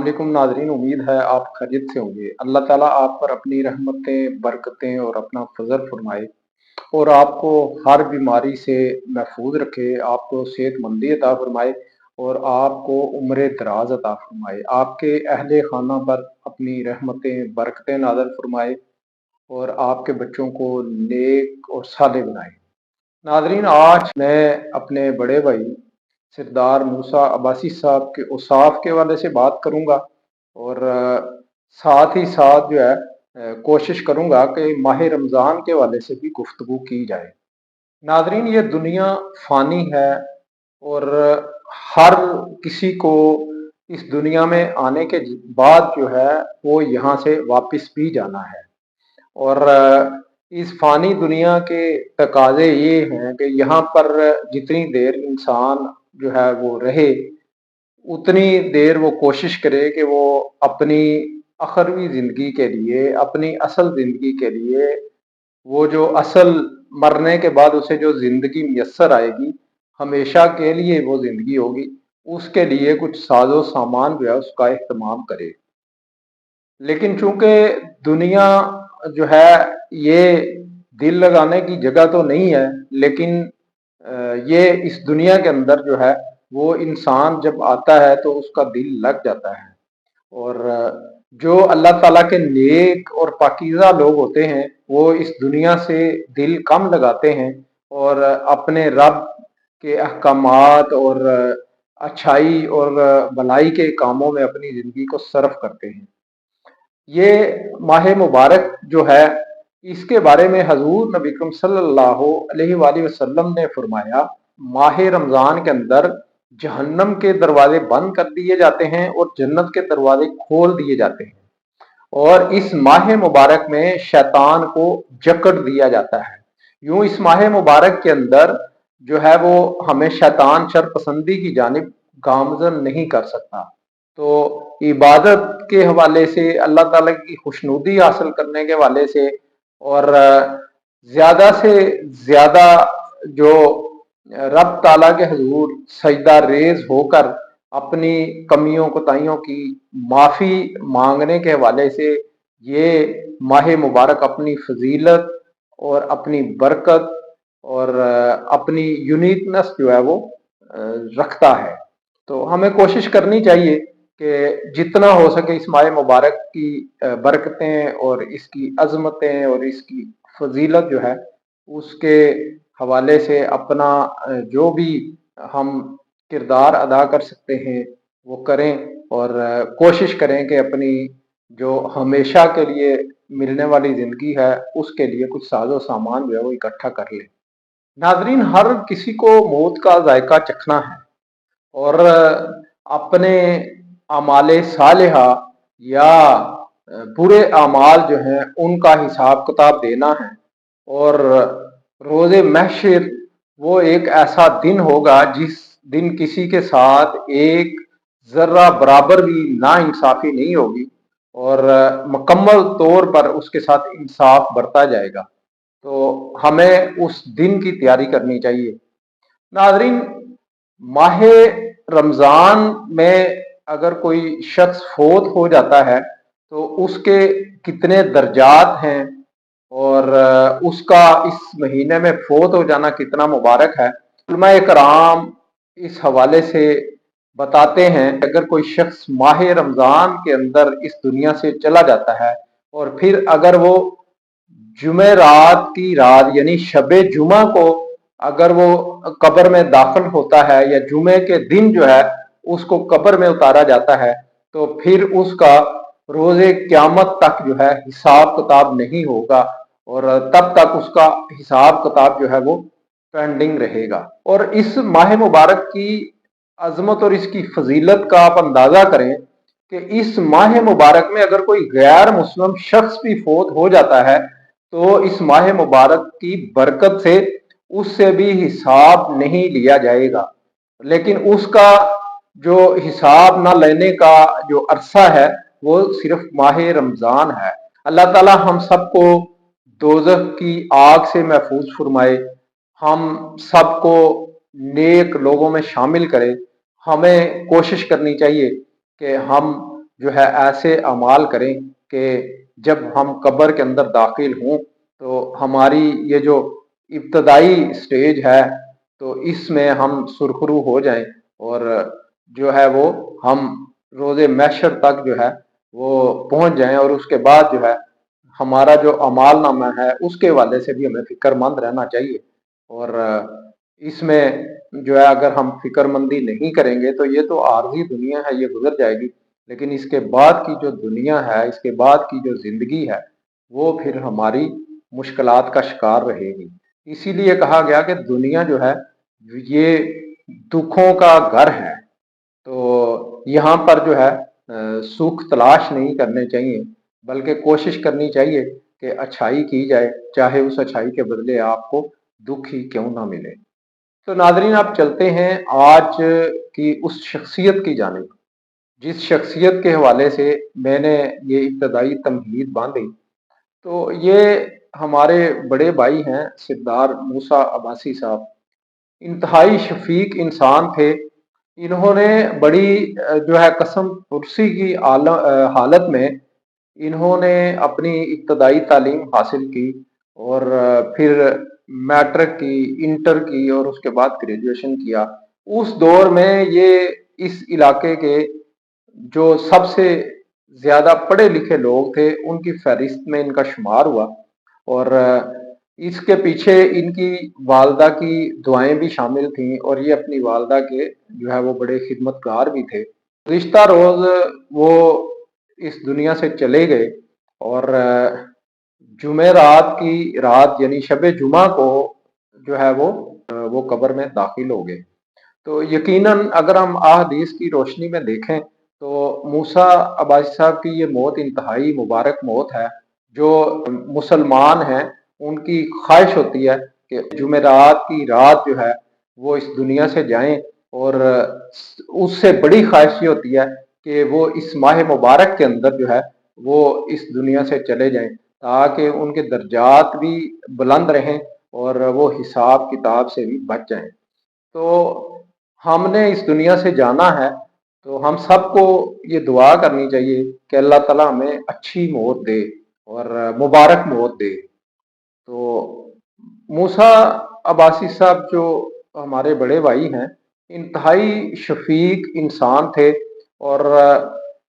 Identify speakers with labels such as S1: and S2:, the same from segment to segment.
S1: वालेकुम नाज़रीन, उम्मीद है आप खैरियत से होंगे। अल्लाह ताला आप पर अपनी रहमतें, बरकतें और अपना फजल फरमाए और आपको हर बीमारी से महफूज रखे, आपको सेहतमंदी अता फरमाए और आपको उम्र दराज अता फरमाए। आपके अहले खाना पर अपनी रहमतें, बरकतें नाज़िल फरमाए और आपके बच्चों को नेक और साले बनाए। नाज़रीन, आज मैं अपने बड़े भाई सरदार मूसा अब्बासी साहब के औसाफ के हवाले से बात करूंगा और साथ ही साथ जो है कोशिश करूंगा कि माह रमज़ान के हवाले से भी गुफ्तगू की जाए। नाज़रीन, ये दुनिया फ़ानी है और हर किसी को इस दुनिया में आने के बाद जो है वो यहाँ से वापस भी जाना है और इस फ़ानी दुनिया के तकाज़े ये हैं कि यहाँ पर जितनी देर इंसान जो है वो रहे, उतनी देर वो कोशिश करे कि वो अपनी आखिरी ज़िंदगी के लिए, अपनी असल ज़िंदगी के लिए, वो जो असल मरने के बाद उसे जो ज़िंदगी मुयस्सर आएगी, हमेशा के लिए वो ज़िंदगी होगी, उसके लिए कुछ साज़ो सामान जो है उसका इस्तेमाल करे। लेकिन चूंकि दुनिया जो है ये दिल लगाने की जगह तो नहीं है, लेकिन ये इस दुनिया के अंदर जो है वो इंसान जब आता है तो उसका दिल लग जाता है और जो अल्लाह ताला के नेक और पाकीज़ा लोग होते हैं वो इस दुनिया से दिल कम लगाते हैं और अपने रब के अहकामात और अच्छाई और भलाई के कामों में अपनी ज़िंदगी को सर्फ करते हैं। ये माह मुबारक जो है इसके बारे में हजूर नबी करीम सल्लल्लाहु अलैहि वसल्लम ने फरमाया, माह रमज़ान के अंदर जहन्नम के दरवाजे बंद कर दिए जाते हैं और जन्नत के दरवाजे खोल दिए जाते हैं और इस माह मुबारक में शैतान को जकड़ दिया जाता है। यूं इस माह मुबारक के अंदर जो है वो हमें शैतान शरपसंदी की जानिब गामजन नहीं कर सकता। तो इबादत के हवाले से, अल्लाह ताला की खुशनुदी हासिल करने के हवाले से और ज़्यादा से ज़्यादा जो रब ताला के हजूर सजदा रेज होकर अपनी कमियों कोताहियों की माफ़ी मांगने के हवाले से ये माह मुबारक अपनी फजीलत और अपनी बरकत और अपनी यूनिकनेस जो है वो रखता है। तो हमें कोशिश करनी चाहिए कि जितना हो सके इस माह मुबारक की बरकतें और इसकी अजमतें और इसकी फजीलत जो है उसके हवाले से अपना जो भी हम किरदार अदा कर सकते हैं वो करें और कोशिश करें कि अपनी जो हमेशा के लिए मिलने वाली ज़िंदगी है उसके लिए कुछ साजो सामान जो है वो इकट्ठा कर लें। नाजरीन, हर किसी को मौत का जायका चखना है और अपने अमाले सालिहा या बुरे अमाल जो हैं उनका हिसाब किताब देना है और रोज़े महशर वो एक ऐसा दिन होगा जिस दिन किसी के साथ एक जर्रा बराबर भी ना इंसाफी नहीं होगी और मुकम्मल तौर पर उसके साथ इंसाफ बरता जाएगा। तो हमें उस दिन की तैयारी करनी चाहिए। नाजरीन, माह रमज़ान में अगर कोई शख्स फोत हो जाता है तो उसके कितने दर्जात हैं और उसका इस महीने में फोत हो जाना कितना मुबारक है। उलमाए कराम इस हवाले से बताते हैं अगर कोई शख्स माह रमज़ान के अंदर इस दुनिया से चला जाता है और फिर अगर वो जुमेरात की रात यानी शबे जुमा को अगर वो कब्र में दाखिल होता है या जुमे के दिन जो है उसको कब्र में उतारा जाता है तो फिर उसका रोजे क्यामत तक जो है हिसाब किताब नहीं होगा और तब तक उसका हिसाब किताब जो है वो पेंडिंग रहेगा। और इस माह मुबारक की अजमत और इसकी फजीलत का आप अंदाजा करें कि इस माह मुबारक में अगर कोई गैर मुस्लिम शख्स भी फोत हो जाता है तो इस माह मुबारक की बरकत से उससे भी हिसाब नहीं लिया जाएगा, लेकिन उसका जो हिसाब ना लेने का जो अरसा है वो सिर्फ माह रमज़ान है। अल्लाह ताला हम सबको दोज़ख की आग से महफूज फरमाए, हम सबको नेक लोगों में शामिल करे। हमें कोशिश करनी चाहिए कि हम जो है ऐसे अमाल करें कि जब हम कब्र के अंदर दाखिल हों तो हमारी ये जो इब्तदाई स्टेज है तो इसमें हम सुरखरू हो जाएं, और जो है वो हम रोज़े महशर तक जो है वो पहुंच जाएं, और उसके बाद जो है हमारा जो अमाल नामा है उसके हवाले से भी हमें फिक्रमंद रहना चाहिए। और इसमें जो है अगर हम फिक्रमंदी नहीं करेंगे तो ये तो आर्जी दुनिया है, ये गुजर जाएगी, लेकिन इसके बाद की जो दुनिया है, इसके बाद की जो जिंदगी है, वो फिर हमारी मुश्किलात का शिकार रहेगी। इसीलिए कहा गया कि दुनिया जो है ये दुखों का घर है। तो यहाँ पर जो है सुख तलाश नहीं करने चाहिए, बल्कि कोशिश करनी चाहिए कि अच्छाई की जाए, चाहे उस अच्छाई के बदले आपको दुख ही क्यों ना मिले। तो नादरीन, आप चलते हैं आज की उस शख्सियत की जानिब जिस शख्सियत के हवाले से मैंने ये इब्तदाई तमहीद बांधी। तो ये हमारे बड़े भाई हैं सिद्धार मूसा अब्बासी साहब। इंतहाई शफीक इंसान थे। इन्होंने बड़ी जो है कसम पुरसी की हालत में इन्होंने अपनी इब्तदाई तालीम हासिल की, और फिर मैट्रिक की, इंटर की, और उसके बाद ग्रेजुएशन किया। उस दौर में ये इस इलाके के जो सबसे ज्यादा पढ़े लिखे लोग थे उनकी फहरिस्त में इनका शुमार हुआ। और इसके पीछे इनकी वालदा की दुआएं भी शामिल थीं, और ये अपनी वालदा के जो है वो बड़े खिदमतगार भी थे। गुज़िश्ता रोज वो इस दुनिया से चले गए, और जुमेरात की रात यानी शब जुमा को जो है वो कब्र में दाखिल हो गए। तो यकीनन अगर हम अहादीस की रोशनी में देखें तो मूसा अब्बासी साहब की ये मौत इंतहाई मुबारक मौत है। जो मुसलमान हैं उनकी ख्वाहिश होती है कि जुमेरात की रात जो है वो इस दुनिया से जाएं, और उससे बड़ी ख्वाहिश ये होती है कि वो इस माह मुबारक के अंदर जो है वो इस दुनिया से चले जाएं, ताकि उनके दर्जात भी बुलंद रहें और वो हिसाब किताब से भी बच जाएं। तो हमने इस दुनिया से जाना है, तो हम सबको ये दुआ करनी चाहिए कि अल्लाह ताला हमें अच्छी मौत दे और मुबारक मौत दे। तो मूसा अब्बासी साहब जो हमारे बड़े भाई हैं, इंतहाई शफीक इंसान थे, और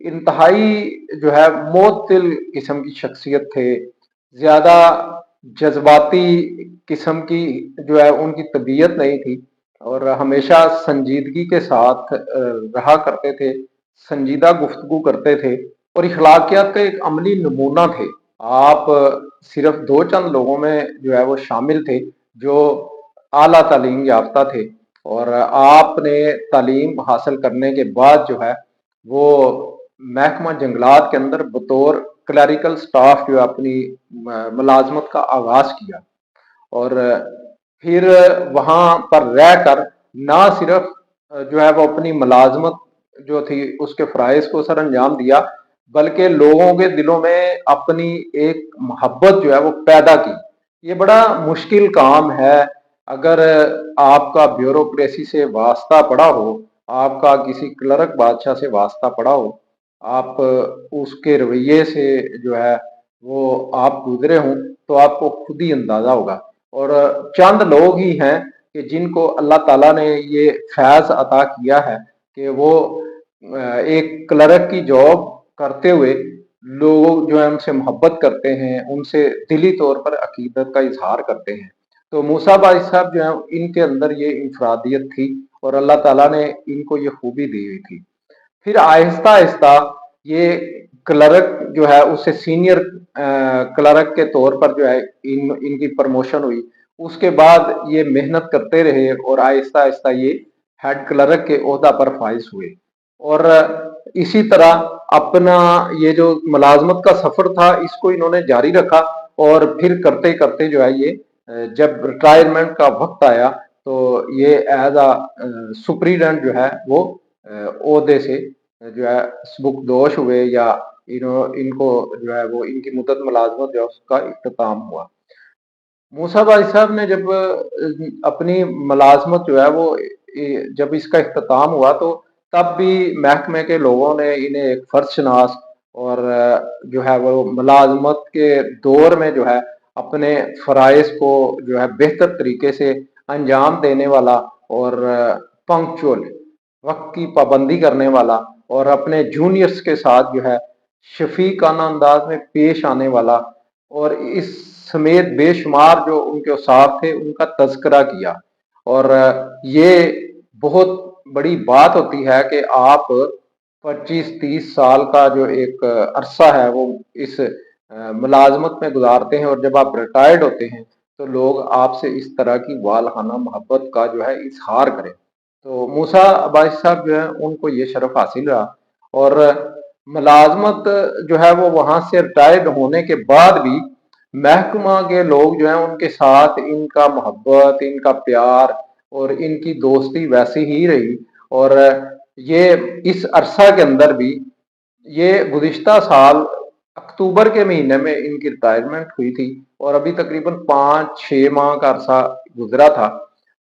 S1: इंतहाई जो है मोतिल किस्म की शख्सियत थे। ज्यादा जज्बाती किस्म की जो है उनकी तबीयत नहीं थी, और हमेशा संजीदगी के साथ रहा करते थे, संजीदा गुफ्तगू करते थे, और इखलाकियात का एक अमली नमूना थे। आप सिर्फ दो चंद लोगों में जो है वो शामिल थे जो आला तालीम याफ्ता थे, और आपने तालीम हासिल करने के बाद जो है वो महकमा जंगलात के अंदर बतौर क्लरिकल स्टाफ जो है अपनी मुलाजमत का आगाज किया, और फिर वहां पर रहकर ना सिर्फ जो है वो अपनी मुलाजमत जो थी उसके फ़राइज़ को सर अंजाम दिया, बल्कि लोगों के दिलों में अपनी एक मोहब्बत जो है वो पैदा की। ये बड़ा मुश्किल काम है। अगर आपका ब्यूरोक्रेसी से वास्ता पड़ा हो, आपका किसी क्लर्क बादशाह से वास्ता पड़ा हो, आप उसके रवैये से जो है वो आप गुजरे हों, तो आपको खुद ही अंदाजा होगा। और चंद लोग ही हैं कि जिनको अल्लाह ताला ने ये फैज़ अता किया है कि वो एक क्लर्क की जॉब करते हुए लोग जो है उनसे मोहब्बत करते हैं, उनसे दिली तौर पर अकीदत का इजहार करते हैं। तो मूसा भाई साहब जो है इनके अंदर ये इंफरादियत थी, और अल्लाह ताला ने इनको ये खूबी दी हुई थी। फिर आहिस्ता आहिस्ता ये क्लर्क जो है उससे सीनियर क्लर्क के तौर पर जो है इनकी प्रमोशन हुई। उसके बाद ये मेहनत करते रहे और आहिस्ता आहिस्ता ये हेड क्लर्क के ओहदा पर फाइज हुए, और इसी तरह अपना ये जो मुलाजमत का सफर था इसको इन्होंने जारी रखा, और फिर करते करते जो है ये जब रिटायरमेंट का वक्त आया तो ये एज अ सुप्रीडेंट जो है वो ओहदे से जो है सबुकदोश हुए, या इनको जो है वो इनकी मुद्दत मुलाजमत जो है उसका इख्तिताम हुआ। मूसा भाई साहब ने जब अपनी मुलाजमत जो है वो जब इसका इख्तिताम हुआ तो तब भी महकमे के लोगों ने इन्हें एक फर्जशनास और जो है वो मुलाजमत के दौर में जो है अपने फ़राइज़ को जो है बेहतर तरीके से अंजाम देने वाला और पंक्चुअल वक्त की पाबंदी करने वाला और अपने जूनियर्स के साथ जो है शफीकाना अंदाज में पेश आने वाला और इस समेत बेशुमार जो उनके औसाफ थे उनका तज़किरा किया। और ये बहुत बड़ी बात होती है कि आप 25-30 साल का जो एक अरसा है वो इस मुलाजमत में गुजारते हैं और जब आप रिटायर्ड होते हैं तो लोग आपसे इस तरह की वालहाना मोहब्बत का जो है इजहार करें। तो मूसा अब्बासी साहब जो है उनको ये शरफ हासिल रहा और मुलाजमत जो है वो वहां से रिटायर्ड होने के बाद भी महकमा के लोग जो है उनके साथ इनका मोहब्बत, इनका प्यार और इनकी दोस्ती वैसी ही रही। और ये इस अरसा के अंदर भी ये गुज़िश्ता साल अक्टूबर के महीने में इनकी रिटायरमेंट हुई थी और अभी तकरीबन 5-6 माह का अरसा गुजरा था।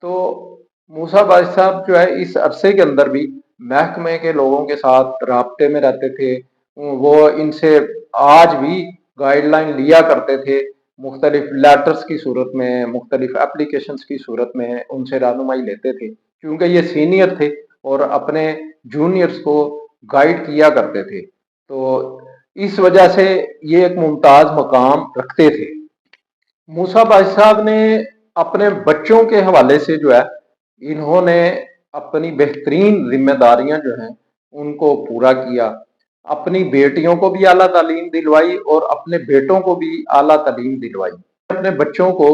S1: तो मूसा बादशाह साहब जो है इस अरसे के अंदर भी महकमे के लोगों के साथ राब्ते में रहते थे। वो इनसे आज भी गाइडलाइन लिया करते थे, मुख्तलिफ लेटर्स की सूरत में, मुख्तलिफ एप्लीकेशंस की सूरत में उनसे रहनुमाई लेते थे, क्योंकि ये सीनियर थे और अपने जूनियर्स को गाइड किया करते थे। तो इस वजह से ये एक मुमताज मकाम रखते थे। मूसा भाई साहब ने अपने बच्चों के हवाले से जो है इन्होंने अपनी बेहतरीन जिम्मेदारियां जो हैं उनको पूरा किया। अपनी बेटियों को भी आला तालीम दिलवाई और अपने बेटों को भी आला तालीम दिलवाई। अपने बच्चों को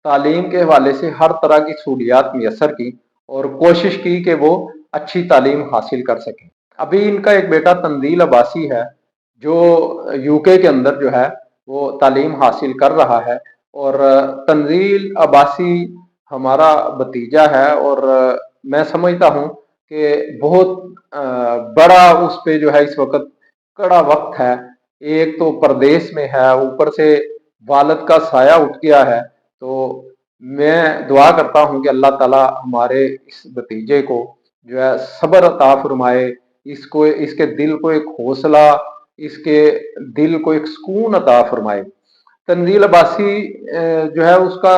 S1: तालीम के हवाले से हर तरह की सहूलियात मैसर की और कोशिश की कि वो अच्छी तालीम हासिल कर सकें। अभी इनका एक बेटा तंजील अब्बासी है जो यूके के अंदर जो है वो तालीम हासिल कर रहा है। और तंजील अब्बासी हमारा भतीजा है और मैं समझता हूँ कि बहुत बड़ा उस पे जो है इस वक्त कड़ा वक्त है। एक तो परदेश में है, ऊपर से वालिद का साया उठ गया है। तो मैं दुआ करता हूँ कि अल्लाह ताला हमारे इस भतीजे को जो है सब्र अता फरमाए, इसको इसके दिल को एक हौसला, इसके दिल को एक सुकून अता फरमाए। तंजील अब्बासी जो है उसका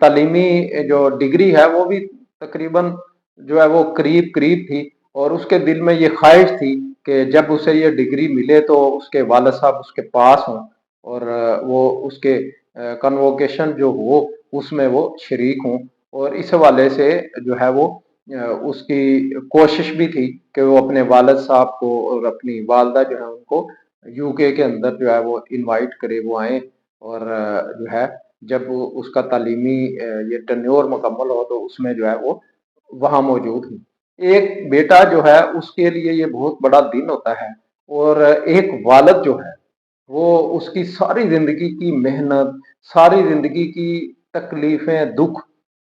S1: तालीमी जो डिग्री है वो भी तकरीबन जो है वो करीब करीब थी और उसके दिल में ये ख्वाहिश थी कि जब उसे ये डिग्री मिले तो उसके वालिद साहब उसके पास हों और वो उसके कन्वोकेशन जो हो उसमें वो शरीक हों। और इस हवाले से जो है वो उसकी कोशिश भी थी कि वो अपने वालिद साहब को और अपनी वालदा जो है उनको यूके के अंदर जो है वो इनवाइट करे, वो आए और जो है जब वो उसका तालीमी ये टर्न्योर मुकम्मल हो तो उसमें जो है वो वहाँ मौजूद हूँ। एक बेटा जो है उसके लिए ये बहुत बड़ा दिन होता है और एक वालिद जो है वो उसकी सारी जिंदगी की मेहनत, सारी जिंदगी की तकलीफें, दुख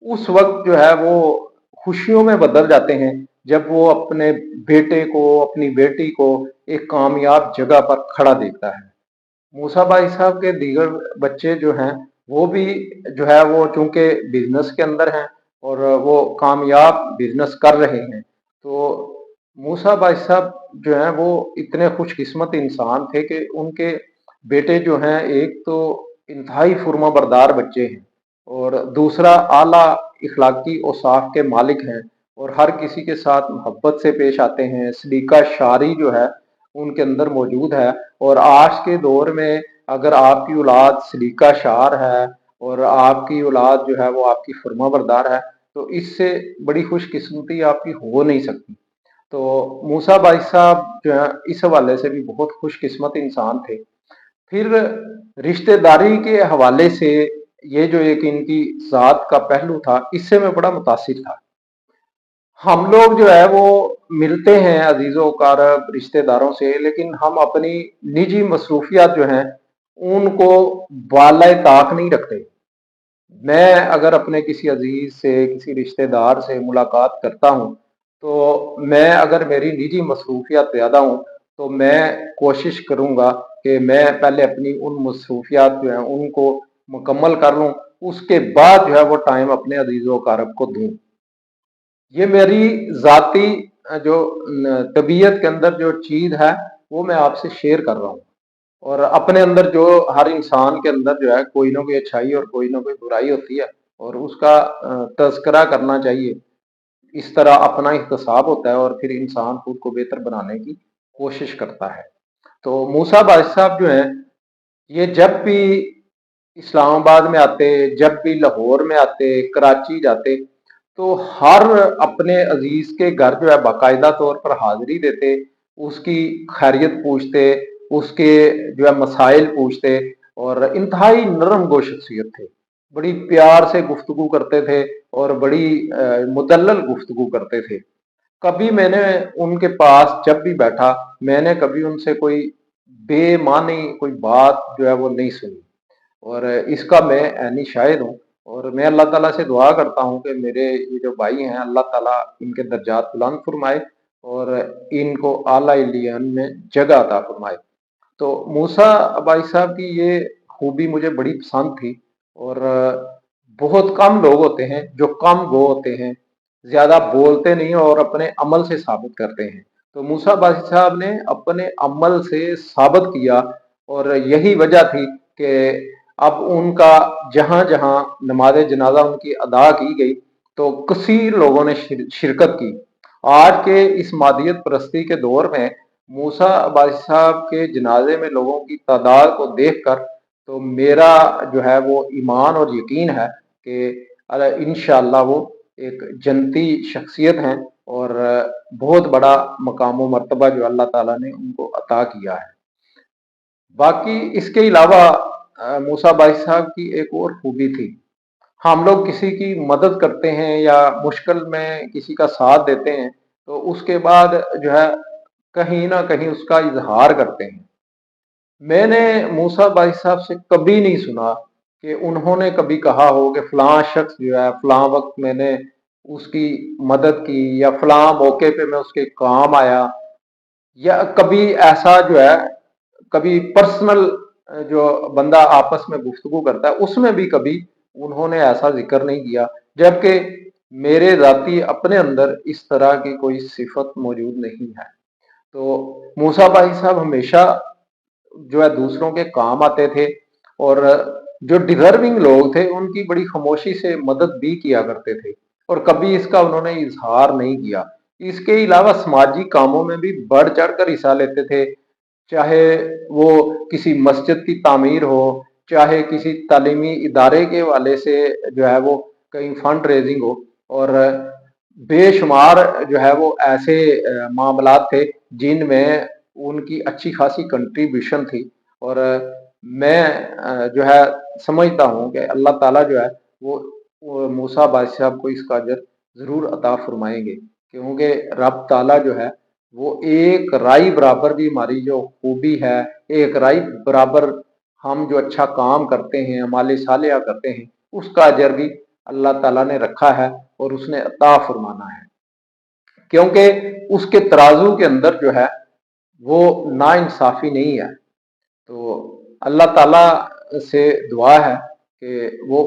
S1: उस वक्त जो है वो खुशियों में बदल जाते हैं जब वो अपने बेटे को, अपनी बेटी को एक कामयाब जगह पर खड़ा देखता है। मूसा भाई साहब के दीगर बच्चे जो हैं वो भी जो है वो चूंकि बिजनेस के अंदर हैं और वो कामयाब बिजनेस कर रहे हैं। तो मूसा भाई साहब जो हैं वो इतने खुशकिस्मत इंसान थे कि उनके बेटे जो हैं एक तो इंतहाई फुरमा बरदार बच्चे हैं और दूसरा आला इखलाकी औसाफ के मालिक हैं और हर किसी के साथ मोहब्बत से पेश आते हैं। सलीका शारी जो है उनके अंदर मौजूद है और आज के दौर में अगर आपकी औलाद सलीका शार है और आपकी औलाद जो है वो आपकी फुरमा बरदार है तो इससे बड़ी खुशकिस्मती आपकी हो नहीं सकती। तो मूसा भाई साहब जो है इस हवाले से भी बहुत खुशकिस्मत इंसान थे। फिर रिश्तेदारी के हवाले से ये जो एक इनकी जात का पहलू था इससे मैं बड़ा मुतासिर था। हम लोग जो है वो मिलते हैं अजीजों कारब रिश्तेदारों से, लेकिन हम अपनी निजी मसरूफियात जो हैं उनको बालाए ताक नहीं रखते। मैं अगर अपने किसी अजीज से, किसी रिश्तेदार से मुलाकात करता हूँ तो मैं अगर मेरी निजी मसरूफियात ज़्यादा हूँ तो मैं कोशिश करूँगा कि मैं पहले अपनी उन मसरूफियात जो हैं उनको मुकम्मल कर लूँ, उसके बाद जो है वो टाइम अपने अजीज़ व अकारब को दूँ। ये मेरी ज़ाती जो तबीयत के अंदर जो चीज है वो मैं आपसे शेयर कर रहा हूँ। और अपने अंदर जो हर इंसान के अंदर जो है कोई ना कोई अच्छाई और कोई ना कोई बुराई होती है, और उसका तज़किरा करना चाहिए। इस तरह अपना इख्तिसाब होता है और फिर इंसान खुद को बेहतर बनाने की कोशिश करता है। तो मूसा भाई साहब जो हैं, ये जब भी इस्लामाबाद में आते, जब भी लाहौर में आते, कराची जाते, तो हर अपने अजीज के घर जो है बाकायदा तौर पर हाजिरी देते, उसकी खैरियत पूछते, उसके जो है मसाइल पूछते, और इंतहाई नरम गो शख्सियत थे। बड़ी प्यार से गुफ्तगू करते थे और बड़ी मुदल्लल गुफ्तगू करते थे। कभी मैंने उनके पास जब भी बैठा, मैंने कभी उनसे कोई बेमानी कोई बात जो है वो नहीं सुनी, और इसका मैं ऐनी शाहिद हूँ। और मैं अल्लाह ताला से दुआ करता हूँ कि मेरे ये जो भाई हैं, अल्लाह ताला इनके दर्जात बुलंद फरमाए और इनको आला इल्लियन में जगह अता फरमाए। तो मूसा भाई साहब की ये खूबी मुझे बड़ी पसंद थी। और बहुत कम लोग होते हैं जो कम गो होते हैं, ज्यादा बोलते नहीं और अपने अमल से साबित करते हैं। तो मूसा भाई साहब ने अपने अमल से साबित किया, और यही वजह थी कि अब उनका जहां जहां नमाज जनाजा उनकी अदा की गई, तो कसीर लोगों ने शिरकत की। आज के इस मादियत परस्ती के दौर में मूसा भाई साहब के जनाजे में लोगों की तादाद को देखकर तो मेरा जो है वो ईमान और यकीन है कि इंशाअल्लाह वो एक जन्नती शख्सियत हैं, और बहुत बड़ा मकाम व मर्तबा जो अल्लाह ताला ने उनको अता किया है। बाकी इसके अलावा मूसा भाई साहब की एक और खूबी थी। हम लोग किसी की मदद करते हैं या मुश्किल में किसी का साथ देते हैं, तो उसके बाद जो है कहीं ना कहीं उसका इजहार करते हैं। मैंने मूसा भाई साहब से कभी नहीं सुना कि उन्होंने कभी कहा हो कि फलां शख्स जो है फलां वक्त मैंने उसकी मदद की, या फलां मौके पे मैं उसके काम आया, या कभी ऐसा जो है कभी पर्सनल जो बंदा आपस में गुफ्तगू करता है उसमें भी कभी उन्होंने ऐसा जिक्र नहीं किया। जबकि मेरे जाती अपने अंदर इस तरह की कोई सिफत मौजूद नहीं है। तो मूसा भाई साहब हमेशा जो है दूसरों के काम आते थे, और जो डिजर्विंग लोग थे उनकी बड़ी खामोशी से मदद भी किया करते थे, और कभी इसका उन्होंने इजहार नहीं किया। इसके अलावा समाजी कामों में भी बढ़ चढ़ कर हिस्सा लेते थे, चाहे वो किसी मस्जिद की तामीर हो, चाहे किसी तालीमी इदारे के वाले से जो है वो कहीं फंड रेजिंग हो, और बेशुमार जो है वो ऐसे मामलात थे जिनमें उनकी अच्छी खासी कंट्रीब्यूशन थी। और मैं जो है समझता हूँ कि अल्लाह ताला जो है वो मूसा भाई साहब को इसका अजर जरूर अता फरमाएंगे, क्योंकि रब ताला जो है वो एक राई बराबर भी हमारी जो खूबी है, एक राई बराबर हम जो अच्छा काम करते हैं, अमाले सालिहा करते हैं, उसका अजर भी अल्लाह ताला ने रखा है और उसने अता फरमाना है। क्योंकि उसके तराजू के अंदर जो है वो ना इंसाफी नहीं है। तो अल्लाह ताला से दुआ है कि वो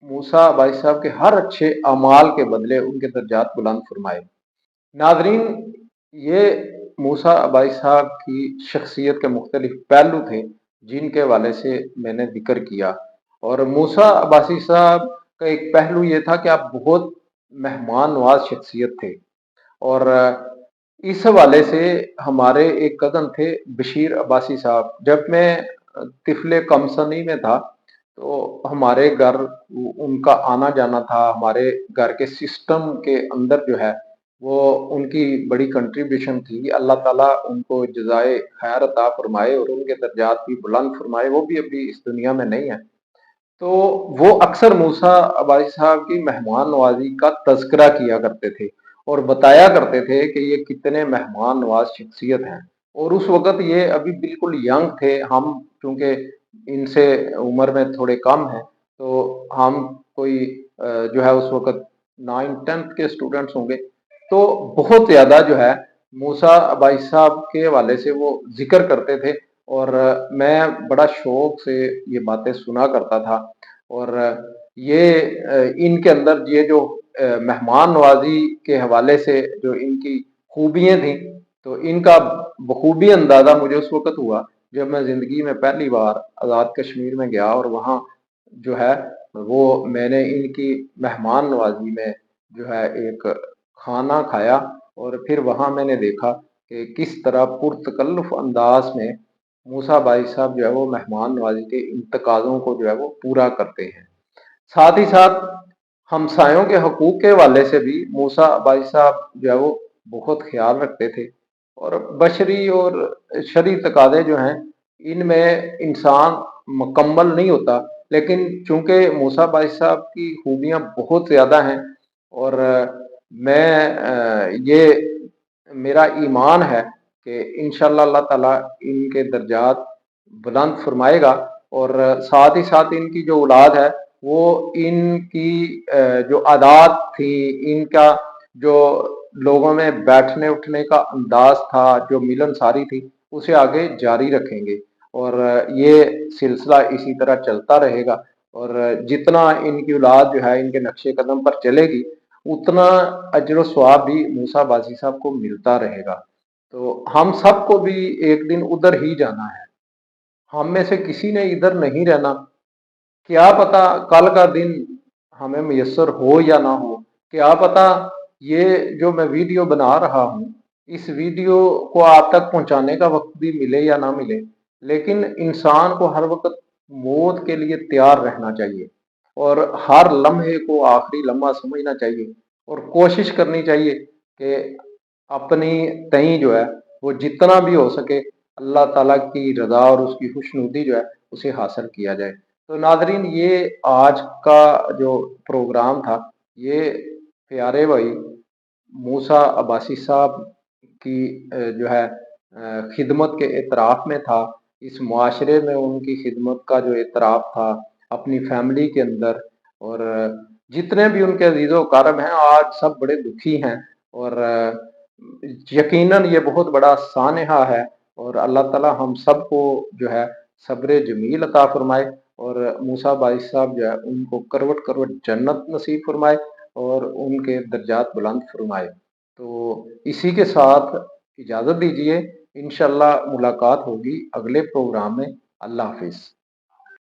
S1: मूसा भाई साहब के हर अच्छे अमाल के बदले उनके दर्जात बुलंद फरमाए। नाजरीन, ये मूसा भाई साहब की शख्सियत के मुख्तलिफ पहलू थे जिनके हवाले से मैंने जिक्र किया। और मूसा अब्बासी साहब का एक पहलू ये था कि आप बहुत मेहमान नवाज शख्सियत थे। और इस हवाले से हमारे एक कज़न थे बशीर अब्बासी साहब, जब मैं तिफले कमसनी में था तो हमारे घर उनका आना जाना था। हमारे घर के सिस्टम के अंदर जो है वो उनकी बड़ी कंट्रीब्यूशन थी। अल्लाह ताला उनको जज़ाए खैर अता फरमाए और उनके दर्जात भी बुलंद फरमाए। वो भी अभी इस दुनिया में नहीं है। तो वो अक्सर मूसा भाई साहब की मेहमान नवाजी का तज़किरा किया करते थे और बताया करते थे कि ये कितने मेहमान नवाज शख्सियत हैं। और उस वक़्त ये अभी बिल्कुल यंग थे, हम चूँकि इनसे उम्र में थोड़े कम हैं, तो हम कोई जो है उस वक़्त 9th-10th के स्टूडेंट्स होंगे। तो बहुत ज़्यादा जो है मूसा भाई साहब के हवाले से वो ज़िक्र करते थे, और मैं बड़ा शौक से ये बातें सुना करता था। और ये इनके अंदर ये जो मेहमान नवाजी के हवाले से जो इनकी खूबियाँ थीं, तो इनका बखूबी अंदाज़ा मुझे उस वक़्त हुआ जब मैं ज़िंदगी में पहली बार आज़ाद कश्मीर में गया और वहाँ जो है वो मैंने इनकी मेहमान नवाज़ी में जो है एक खाना खाया और फिर वहाँ मैंने देखा कि किस तरह पुरतकल्लुफ़ अंदाज़ में मूसा भाई साहब जो है वो मेहमान नवाज़ी के इन तकाज़ों को जो है वो पूरा करते हैं। साथ ही साथ हमसायों के हकूक़ के हवाले से भी मूसा भाई साहब जो है वो बहुत ख़्याल रखते थे और बशरी और शरई तकाज़े जो हैं इनमें इंसान मुकम्मल नहीं होता, लेकिन चूँकि मूसा भाई साहब की खूबियाँ बहुत ज़्यादा हैं और ये मेरा ईमान है कि इंशाअल्लाह अल्लाह ताला इनके दर्जात बुलंद फरमाएगा और साथ ही साथ इनकी जो औलाद है वो इनकी जो आदात थी, इनका जो लोगों में बैठने उठने का अंदाज था, जो मिलनसारी थी, उसे आगे जारी रखेंगे और ये सिलसिला इसी तरह चलता रहेगा और जितना इनकी औलाद जो है इनके नक्शे कदम पर चलेगी उतना अजर स्वाब भी मूसा बाजी साहब को मिलता रहेगा। तो हम सबको भी एक दिन उधर ही जाना है, हम में से किसी ने इधर नहीं रहना। क्या पता कल का दिन हमें मुयस्सर हो या ना हो, क्या पता ये जो मैं वीडियो बना रहा हूँ इस वीडियो को आप तक पहुंचाने का वक्त भी मिले या ना मिले, लेकिन इंसान को हर वक्त मौत के लिए तैयार रहना चाहिए और हर लम्हे को आखिरी लम्हा समझना चाहिए और कोशिश करनी चाहिए कि अपनी तई जो है वो जितना भी हो सके अल्लाह ताला की रजा और उसकी खुशनुदी जो है उसे हासिल किया जाए। तो नाजरीन, ये आज का जो प्रोग्राम था ये प्यारे भाई मूसा अब्बासी साहब की जो है खिदमत के एतराफ़ में था। इस मुआशरे में उनकी खिदमत का जो एतराफ़ था अपनी फैमिली के अंदर और जितने भी उनके अज़ीज़ो अक़ारब हैं आज सब बड़े दुखी हैं और यकीनन ये बहुत बड़ा सानहा है और अल्लाह ताला हम सबको जो है सब्र जमील अता फरमाए और मूसा भाई साहब जो है उनको करवट करवट जन्नत नसीब फरमाए और उनके दर्जात बुलंद फरमाए। तो इसी के साथ इजाज़त दीजिए, इंशाअल्लाह मुलाकात होगी अगले प्रोग्राम में। अल्लाह हाफ़िज़।